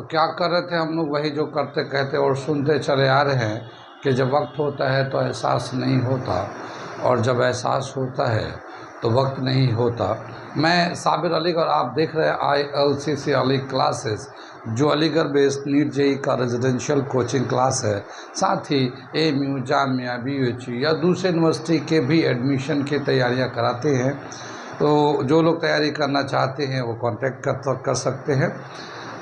क्या कर रहे थे हम लोग, वही जो करते कहते और सुनते चले आ रहे हैं कि जब वक्त होता है तो एहसास नहीं होता, और जब एहसास होता है तो वक्त नहीं होता। मैं साबिर अली और आप देख रहे हैं ILCC अली क्लासेस, जो अलीगढ़ बेस्ड नीट JEE का रेजिडेंशियल कोचिंग क्लास है। साथ ही AMU, जामिया, BUHU या दूसरे यूनिवर्सिटी के भी एडमिशन की तैयारियां कराते हैं। तो जो लोग तैयारी करना चाहते हैं वो कांटेक्ट कर सकते हैं।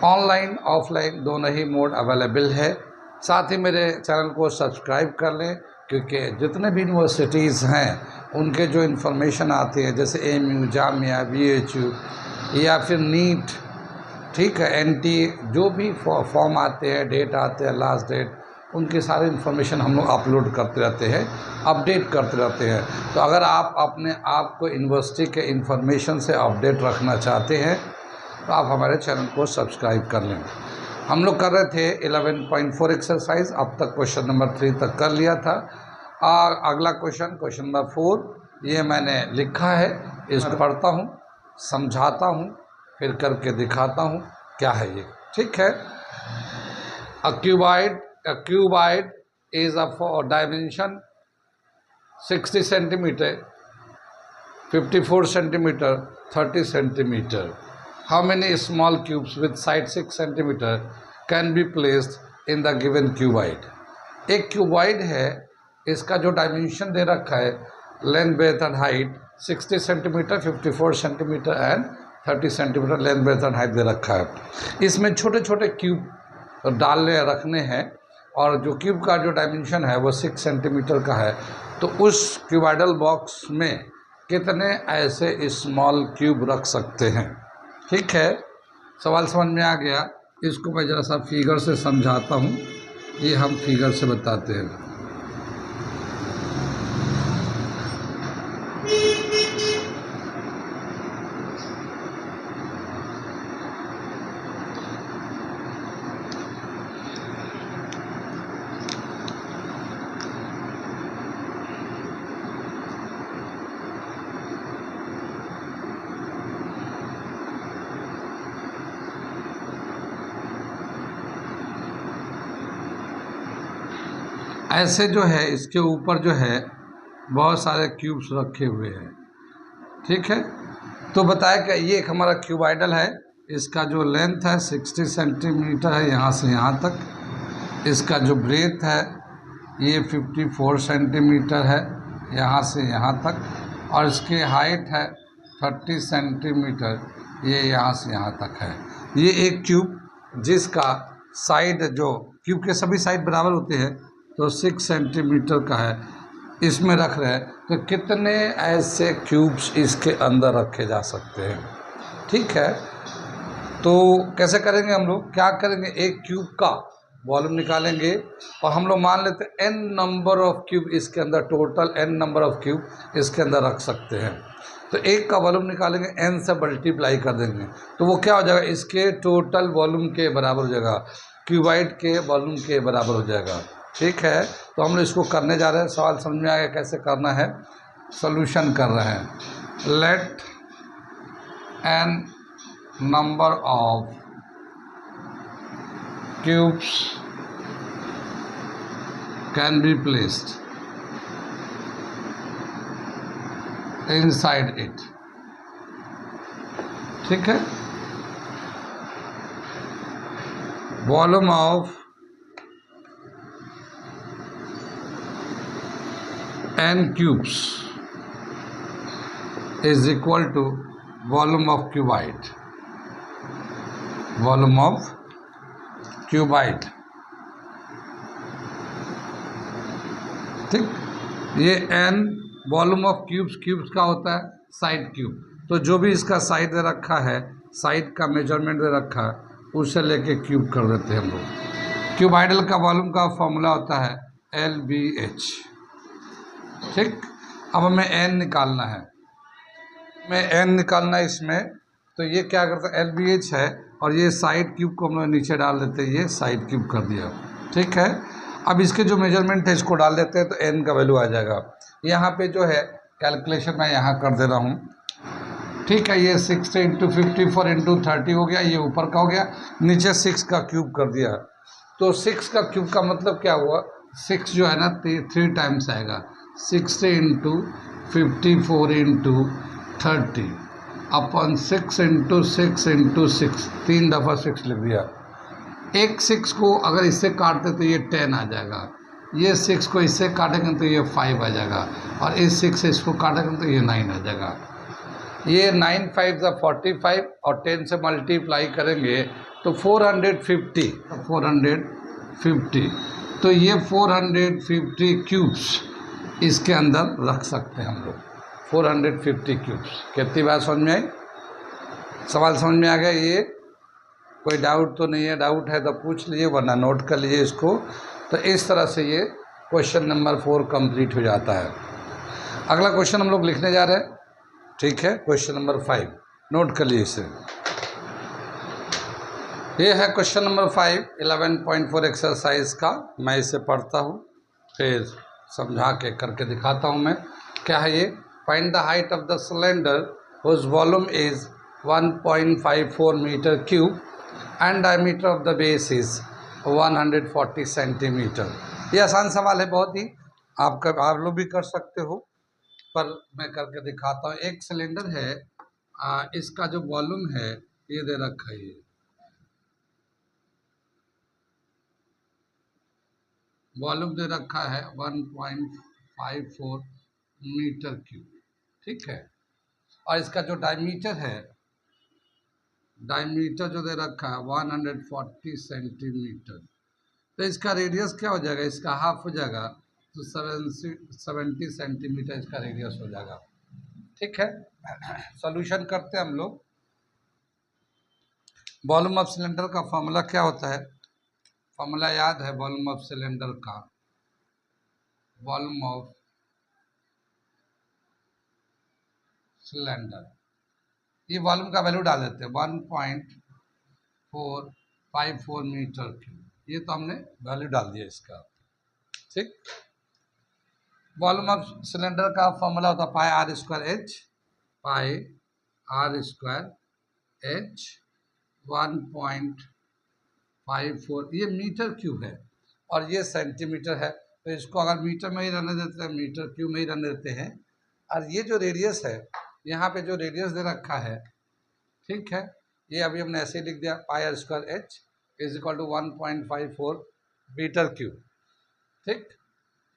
ऑनलाइन ऑफलाइन दोनों ही मोड अवेलेबल है। साथ ही मेरे चैनल को सब्सक्राइब कर लें, क्योंकि जितने भी यूनिवर्सिटीज़ हैं उनके जो इन्फॉर्मेशन आती है, जैसे AMU, जामिया, BUHU या फिर नीट, ठीक है, NT, जो भी फॉर्म आते हैं, डेट आते हैं, लास्ट डेट, उनकी सारी इन्फॉर्मेशन हम लोग अपलोड करते रहते हैं, अपडेट करते रहते हैं। तो अगर आप अपने आप को यूनिवर्सिटी के इन्फॉर्मेशन से अपडेट रखना चाहते हैं तो आप हमारे चैनल को सब्सक्राइब कर लें। हम लोग कर रहे थे 11.4 एक्सरसाइज, अब तक क्वेश्चन नंबर 3 तक कर लिया था। अगला क्वेश्चन नंबर 4, ये मैंने लिखा है, इसको पढ़ता हूँ, समझाता हूँ, फिर करके दिखाता हूँ क्या है ये, ठीक है। A cuboid is of dimension 60 centimeter, 54 centimeter, 30 centimeter. How many small cubes with side 6 centimeter can be placed in the given cuboid? एक क्यूबॉइड है, इसका जो डायमेंशन दे रखा है, length, breadth and height 60 centimetre, 54 centimetre and 30 centimetre length, breadth and height दे रखा है। इसमें छोटे छोटे क्यूब डालने रखने हैं, और जो क्यूब का जो डायमेंशन है वो 6 सेंटीमीटर का है। तो उस क्यूबॉइडल बॉक्स में कितने ऐसे स्मॉल क्यूब रख सकते हैं, ठीक है। सवाल समझ में आ गया। इसको मैं ज़रा सा फिगर से समझाता हूँ, ये हम फिगर से बताते हैं। ऐसे जो है, इसके ऊपर जो है बहुत सारे क्यूब्स रखे हुए हैं, ठीक है। तो बताया कि ये एक हमारा क्यूबॉइडल है, इसका जो लेंथ है 60 सेंटीमीटर है यहाँ से यहाँ तक। इसका जो ब्रेथ है ये 54 सेंटीमीटर है यहाँ से यहाँ तक, और इसकी हाइट है 30 सेंटीमीटर, ये यहाँ से यहाँ तक है। ये एक क्यूब जिसका साइड, जो क्यूब के सभी साइड बराबर होते हैं, तो 6 सेंटीमीटर का है, इसमें रख रहे हैं। तो कितने ऐसे क्यूब्स इसके अंदर रखे जा सकते हैं, ठीक है। तो कैसे करेंगे हम लोग, क्या करेंगे, एक क्यूब का वॉल्यूम निकालेंगे, और हम लोग मान लेते हैं n नंबर ऑफ क्यूब इसके अंदर, total n number of cube इसके अंदर रख सकते हैं। तो एक का वॉल्यूम निकालेंगे, n से मल्टीप्लाई कर देंगे, तो वो क्या हो जाएगा, इसके टोटल वॉल्यूम के बराबर हो जाएगा, क्यूबॉइड के वॉल्यूम के बराबर हो जाएगा, ठीक है। तो हम लोग इसको करने जा रहे हैं। सवाल समझ में आ गया कैसे करना है, सॉल्यूशन कर रहे हैं। Let n number of cubes can be placed inside it, ठीक है। Volume of n cubes is equal to volume of cuboid, volume of cuboid, ठीक। ये n वॉल्यूम ऑफ क्यूब्स का होता है साइड क्यूब, तो जो भी इसका साइड दे रखा है, साइड का मेजरमेंट दे रखा है, उसे लेके क्यूब कर देते हैं हम लोग। क्यूबॉइडल का वॉल्यूम का फॉर्मूला होता है LBH, ठीक। अब हमें n निकालना है, इसमें, तो ये क्या करता है, LBH है, और ये साइड क्यूब को हम लोग नीचे डाल देते हैं, ये साइड क्यूब कर दिया, ठीक है। अब इसके जो मेजरमेंट है इसको डाल देते हैं, तो n का वैल्यू आ जाएगा। यहाँ पे जो है कैलकुलेशन मैं यहाँ कर दे रहा हूँ, ठीक है, ये 60 इंटू 54 इंटू 30 हो गया, ये ऊपर का हो गया, नीचे 6 का क्यूब कर दिया। तो 6 का क्यूब का मतलब क्या हुआ, 6 जो है ना 3 टाइम्स आएगा, 60 इंटू 54 इंटू 30 अपन 6 इंटू 6 इंटू 6, 3 दफ़ा 6 लिख दिया। एक 6 को अगर इससे काटते तो ये 10 आ जाएगा, ये 6 को इससे काटेंगे तो ये 5 आ जाएगा, और इस 6 से इसको काटेंगे तो ये 9 आ जाएगा। ये 9 5 ज़ा 45 और 10 से मल्टीप्लाई करेंगे तो 450, तो ये 450 क्यूब्स इसके अंदर रख सकते हैं हम लोग, 450 क्यूब्स। कितनी बात समझ में आई, सवाल समझ में आ गया? ये कोई डाउट तो नहीं है? डाउट है तो पूछ लीजिए, वरना नोट कर लीजिए इसको। तो इस तरह से ये क्वेश्चन नंबर 4 कंप्लीट हो जाता है। अगला क्वेश्चन हम लोग लिखने जा रहे हैं, ठीक है, क्वेश्चन नंबर 5, नोट कर लीजिए इसे। ये है क्वेश्चन नंबर 5, 11.4 एक्सरसाइज का। मैं इसे पढ़ता हूँ, फिर समझा के करके दिखाता हूँ मैं। क्या है ये? Find the height of the cylinder whose volume is 1.54 metre cube and diameter of the base is 140 centimetre. ये आसान सवाल है बहुत ही, आप लोग भी कर सकते हो, पर मैं करके दिखाता हूँ। एक सिलेंडर है, इसका जो वॉल्यूम है ये दे रखा है, ये वॉल्यूम दे रखा है 1.54 मीटर क्यूब, ठीक है। और इसका जो डायमीटर है, डायमीटर जो दे रखा है 140 सेंटीमीटर। तो इसका रेडियस क्या हो जाएगा, इसका हाफ हो जाएगा, तो 70 सेंटीमीटर इसका रेडियस हो जाएगा, ठीक है। सॉल्यूशन करते हैं हम लोग। वॉल्यूम ऑफ सिलेंडर का फॉर्मूला क्या होता है? फॉर्मूला याद है वॉल्यूम ऑफ सिलेंडर का? वॉल्यूम ऑफ सिलेंडर, ये वॉल्यूम का वैल्यू डाल देते हैं 1.454 मीटर क्यूब, ये तो हमने वैल्यू डाल दिया इसका, ठीक। वॉल्यूम ऑफ सिलेंडर का फॉर्मूला होता है pi r square h, pi r square h 1.54, ये मीटर क्यूब है और ये सेंटीमीटर है। तो इसको अगर मीटर में ही रहने देते हैं, मीटर क्यूब में ही रहने देते हैं। और ये जो रेडियस है, यहाँ पे जो रेडियस दे रखा है, ठीक है, ये अभी हमने ऐसे ही लिख दिया, pi r square h is equal to 1.54 metre cube, ठीक।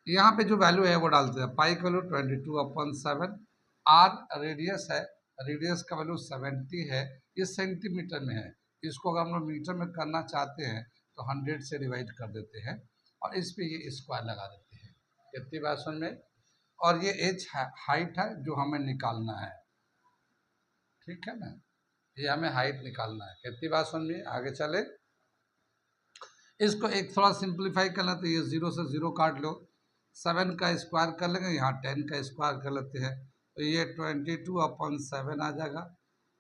यहाँ पे जो वैल्यू है वो डालते हैं, पाई का वैल्यू 22/7, आर रेडियस है, रेडियस का वैल्यू 70 है, ये सेंटीमीटर में है। इसको अगर हम लोग मीटर में करना चाहते हैं तो 100 से डिवाइड कर देते हैं और इस पे ये स्क्वायर लगा देते हैं। कितनी बात समझ में? और ये एच हाइट है जो हमें निकालना है, ठीक है ना, ये हमें हाइट निकालना है। कितनी बात समझ में? आगे चले, इसको एक थोड़ा सिंप्लीफाई कर लेते हैं, ये 0 से 0 काट लो, 7 का स्क्वायर कर लेंगे, यहाँ 10 का स्क्वायर कर लेते हैं, तो ये 22/7 आ जाएगा।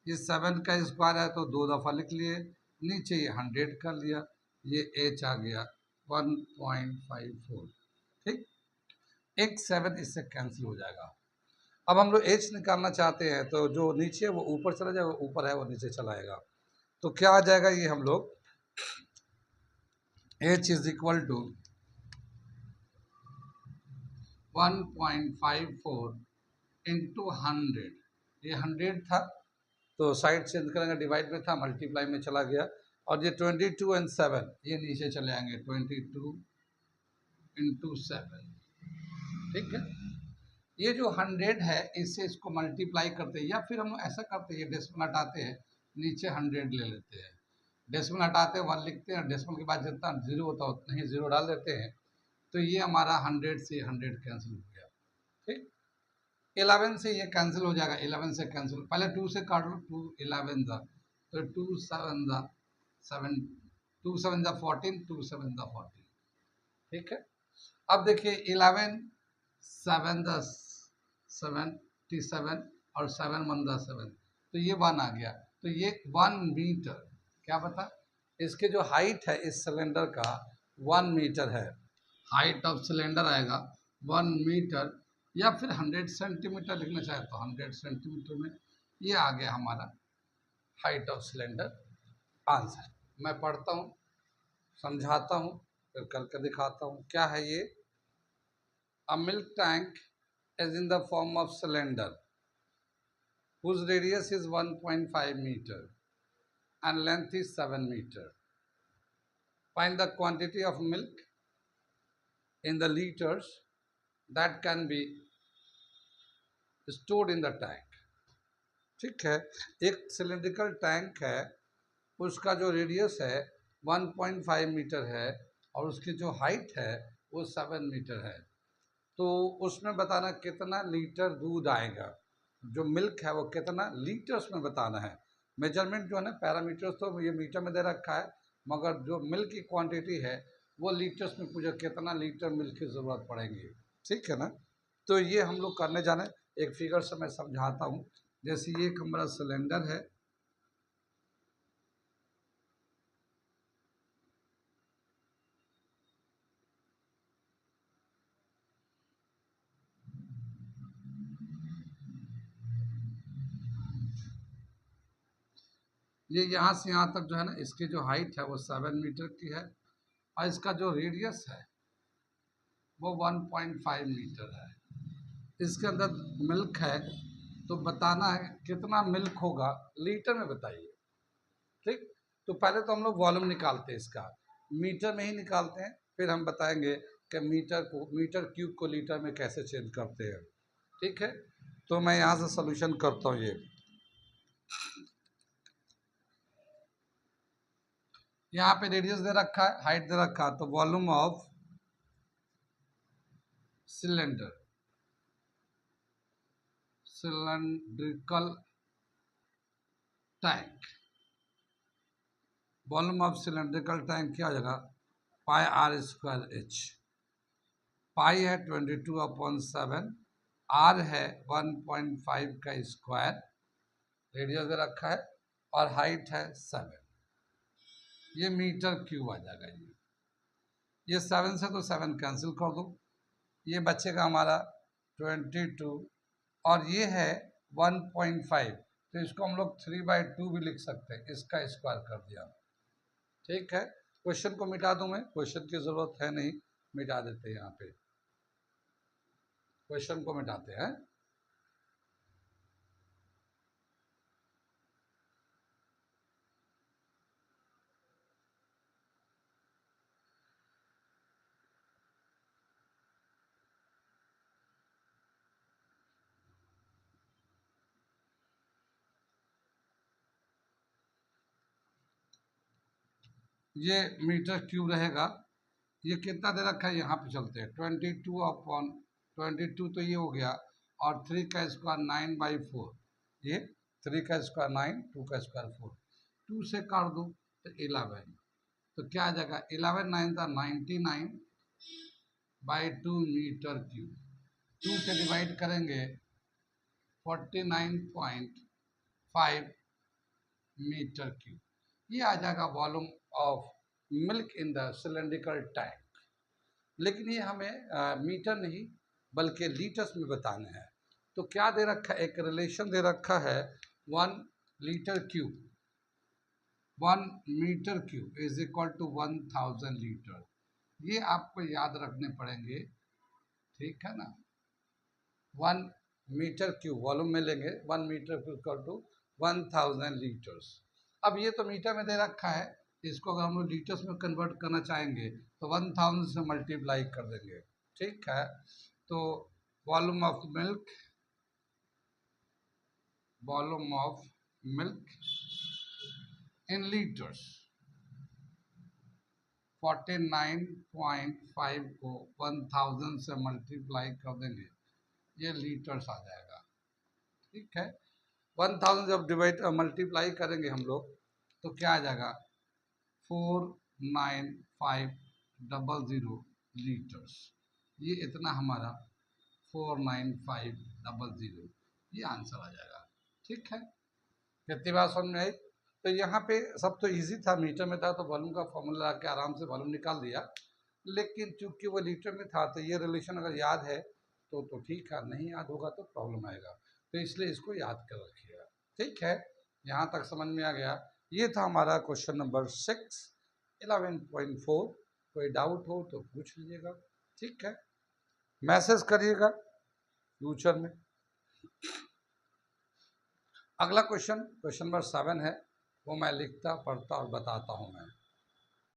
ये 7 का स्क्वायर है तो 2 दफ़ा लिख लिए, नीचे ये 100 कर लिया, ये एच आ गया 1.54, ठीक। एक 7 इससे कैंसिल हो जाएगा। अब हम लोग एच निकालना चाहते हैं तो जो नीचे है वो ऊपर चला जाएगा, ऊपर है वो नीचे चला जाएगा, तो क्या आ जाएगा, ये हम लोग h is equal to 1.54 into 100, ये 100 था तो साइड चेंज करेंगे, डिवाइड में था, मल्टीप्लाई में चला गया, और ये 22 और 7 ये नीचे चले आएंगे, 22 इंटू 7, ठीक है। ये जो 100 है इससे इसको मल्टीप्लाई करते हैं, या फिर हम ऐसा करते हैं, डेसिमल हटाते हैं, नीचे 100 ले लेते हैं, डेसिमल हटाते हैं 1 लिखते हैं, डेसिमल के बाद जितना 0 होता है उतना ही 0 डाल देते हैं, तो ये हमारा 100 से 100 कैंसिल हो गया, ठीक। 11 से ये कैंसिल हो जाएगा, 11 से कैंसिल, पहले 2 से काट लो, 2 11 दा, तो 2 7 दा 7, 2 7 दा 14, 2 7 दा 14, ठीक है। अब देखिए 11 7 दा 77 और 7 1 दा 7, तो ये 1 आ गया, तो ये 1 मीटर, क्या पता, इसके जो हाइट है इस सिलेंडर का 1 मीटर है, हाइट ऑफ सिलेंडर आएगा 1 मीटर, या फिर 100 सेंटीमीटर लिखना चाहे तो 100 सेंटीमीटर में ये आ गया हमारा हाइट ऑफ सिलेंडर आंसर। मैं पढ़ता हूँ, समझाता हूँ, फिर करके दिखाता हूँ। क्या है ये? A milk tank is in the form of cylinder whose radius is 1.5 meter and length is 7 meter. Find the quantity of milk in the liters that can be stored in the tank. ठीक है, एक cylindrical tank है, उसका जो radius है 1.5 metre है और उसकी जो हाइट है वो 7 मीटर है। तो उसमें बताना कितना लीटर दूध आएगा। जो मिल्क है वो कितना लीटर्स में बताना है। मेजरमेंट जो है ना, पैरामीटर्स तो ये मीटर में दे रखा है, मगर जो मिल्क की क्वांटिटी है वो लीटर्स में पूछा कितना लीटर मिल्क की ज़रूरत पड़ेगी। ठीक है ना? तो ये हम लोग करने जाने, एक फिगर से मैं समझाता हूँ। जैसे ये एक हमारा सिलेंडर है, ये यहाँ से यहाँ तक जो है ना, इसकी जो हाइट है वो 7 मीटर की है और इसका जो रेडियस है वो 1.5 मीटर है। इसके अंदर मिल्क है, तो बताना है कितना मिल्क होगा, लीटर में बताइए। ठीक, तो पहले तो हम लोग वॉल्यूम निकालते हैं इसका, मीटर में ही निकालते हैं, फिर हम बताएंगे कि मीटर क्यूब को लीटर में कैसे चेंज करते हैं। ठीक है, तो मैं यहाँ से सोल्यूशन करता हूँ। ये यहाँ पे रेडियस दे रखा है, हाइट दे रखा है, तो volume of cylinder, cylindrical tank, volume of cylindrical tank क्या हो जाएगा? पाई आर स्क्वायर एच। पाई है 22/7, आर है 1.5 का स्क्वायर, रेडियस दे रखा है, और हाइट है 7। ये मीटर क्यूब आ जाएगा। ये 7 से तो 7 कैंसिल कर दो, ये बचेगा हमारा 22, और ये है 1.5, तो इसको हम लोग 3/2 भी लिख सकते हैं, इसका स्क्वायर कर दिया। ठीक है, क्वेश्चन को मिटा दूं मैं? क्वेश्चन की जरूरत है नहीं, मिटा देते हैं। यहाँ पे क्वेश्चन को मिटाते हैं। ये मीटर क्यूब रहेगा। ये कितना दे रखा है, यहाँ पे चलते हैं। 22/22, तो ये हो गया, और 3 का स्क्वायर 9/4, ये 3 का स्क्वायर 9, 2 का स्क्वायर 4, 2 से काट दो तो 11, तो क्या आ जाएगा? 11 9 था 99/2 मीटर क्यूब। 2 से डिवाइड करेंगे 49.5 मीटर क्यूब। ये आ जाएगा volume of milk in the cylindrical tank. लेकिन ये हमें मीटर नहीं बल्कि लीटर्स में बताना है। तो क्या दे रखा है? एक रिलेशन दे रखा है, 1 litre cube, 1 metre cube is equal to 1000 litre. ये आपको याद रखने पड़ेंगे। ठीक है ना? 1 मीटर क्यूब वॉल्यूम में लेंगे, 1 metre cube equal to 1000 litres. अब ये तो मीटर में दे रखा है, इसको अगर हम लोग लीटर्स में कन्वर्ट करना चाहेंगे तो 1000 से मल्टीप्लाई कर देंगे। ठीक है, तो volume of milk, volume of milk in litres, 49.5 को 1000 से मल्टीप्लाई कर देंगे, ये लीटर्स आ जाएगा। ठीक है, 1000 जब डिवाइड मल्टीप्लाई करेंगे हम लोग तो क्या आ जाएगा? 49500 लीटर्स। ये इतना हमारा 49500, ये आंसर आ जाएगा। ठीक है, कितनी बात समझ में आई? तो यहाँ पे सब तो इजी था, मीटर में था तो वॉल्यूम का फॉर्मूला लगा के आराम से वॉल्यूम निकाल दिया। लेकिन चूंकि वो लीटर में था तो ये रिलेशन अगर याद है तो ठीक है, नहीं याद होगा तो प्रॉब्लम आएगा। तो इसलिए इसको याद कर रखिएगा। ठीक है, यहाँ तक समझ में आ गया। ये था हमारा क्वेश्चन नंबर 6 11.4। कोई डाउट हो तो पूछ लीजिएगा, ठीक है, मैसेज करिएगा फ्यूचर में। अगला क्वेश्चन नंबर 7 है, वो मैं लिखता पढ़ता और बताता हूँ मैं।